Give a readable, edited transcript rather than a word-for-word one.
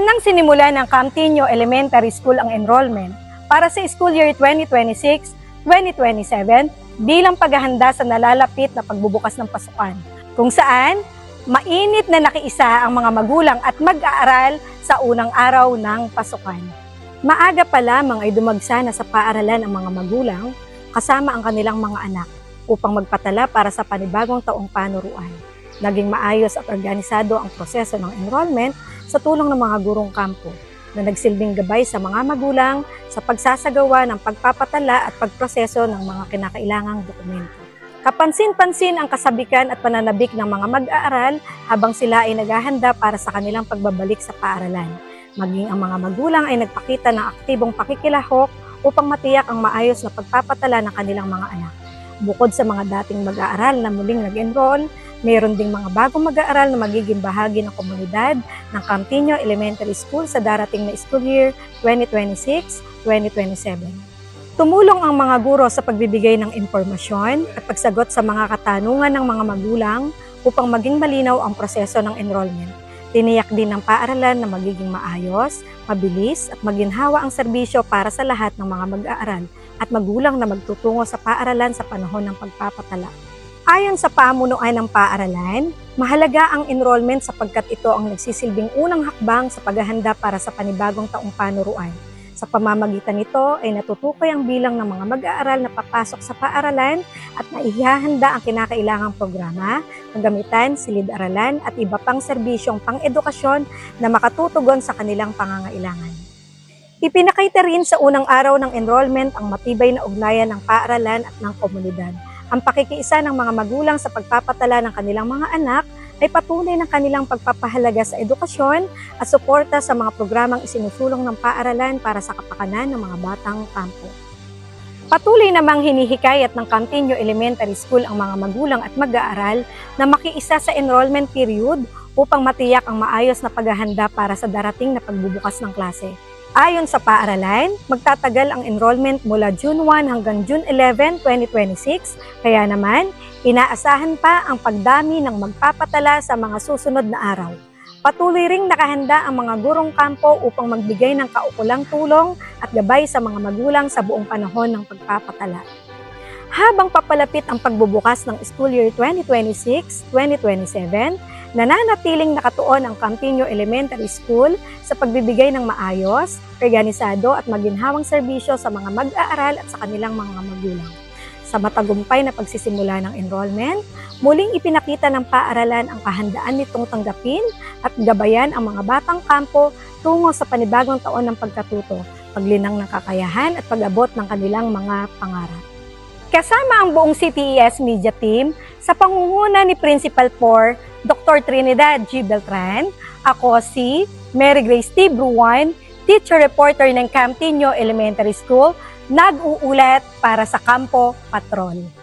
Kamakailan nang sinimula ng Camtinio Elementary School ang enrollment para sa school year 2026-2027 bilang paghahanda sa nalalapit na pagbubukas ng pasukan, kung saan mainit na nakiisa ang mga magulang at mag-aaral sa unang araw ng pasukan. Maaga pa lamang ay dumagsa na sa paaralan ang mga magulang kasama ang kanilang mga anak upang magpatala para sa panibagong taong panuruan. Naging maayos at organisado ang proseso ng enrollment sa tulong ng mga gurong kampo na nagsilbing gabay sa mga magulang sa pagsasagawa ng pagpapatala at pagproseso ng mga kinakailangang dokumento. Kapansin-pansin ang kasabikan at pananabik ng mga mag-aaral habang sila ay naghahanda para sa kanilang pagbabalik sa paaralan. Maging ang mga magulang ay nagpakita ng aktibong pakikilahok upang matiyak ang maayos na pagpapatala ng kanilang mga anak. Bukod sa mga dating mag-aaral na muling nag-enroll, mayroon ding mga bagong mag-aaral na magiging bahagi ng komunidad ng Camtinio Elementary School sa darating na school year 2026-2027. Tumulong ang mga guro sa pagbibigay ng impormasyon at pagsagot sa mga katanungan ng mga magulang upang maging malinaw ang proseso ng enrollment. Tiniyak din ng paaralan na magiging maayos, mabilis at maginhawa ang serbisyo para sa lahat ng mga mag-aaral at magulang na magtutungo sa paaralan sa panahon ng pagpapatala. Ayon sa pamunuan ng paaralan, mahalaga ang enrollment sapagkat ito ang nagsisilbing unang hakbang sa paghahanda para sa panibagong taong panuruan. Sa pamamagitan nito ay natutukoy ang bilang ng mga mag-aaral na papasok sa paaralan at naihahanda ang kinakailangang programa, kagamitan, silid-aralan at iba pang serbisyong pang-edukasyon na makatutugon sa kanilang pangangailangan. Ipinakita rin sa unang araw ng enrollment ang matibay na ugnayan ng paaralan at ng komunidad. Ang pakikiisa ng mga magulang sa pagpapatala ng kanilang mga anak ay patunay ng kanilang pagpapahalaga sa edukasyon at suporta sa mga programang isinusulong ng paaralan para sa kapakanan ng mga batang kampo. Patuloy namang hinihikayat ng Camtinio Elementary School ang mga magulang at mag-aaral na makiisa sa enrollment period upang matiyak ang maayos na paghahanda para sa darating na pagbubukas ng klase. Ayon sa paaralan, magtatagal ang enrollment mula June 1 hanggang June 11, 2026, kaya naman, inaasahan pa ang pagdami ng magpapatala sa mga susunod na araw. Patuloy ring nakahanda ang mga gurong kampo upang magbigay ng kaukulang tulong at gabay sa mga magulang sa buong panahon ng pagpapatala. Habang papalapit ang pagbubukas ng school year 2026-2027, nananatiling nakatuon ang Camtinio Elementary School sa pagbibigay ng maayos, organisado at maginhawang serbisyo sa mga mag-aaral at sa kanilang mga magulang. Sa matagumpay na pagsisimula ng enrollment, muling ipinakita ng paaralan ang kahandaan nitong tanggapin at gabayan ang mga batang kampo tungo sa panibagong taon ng pagkatuto, paglinang ng kakayahan at pag-abot ng kanilang mga pangarap. Kasama ang buong CTES Media Team sa pangunguna ni Principal 4, Dr. Trinidad G. Beltran, ako si Mary Grace T. Bruan, teacher reporter ng Camtinio Elementary School, nag-uulat para sa Kampo Patrol.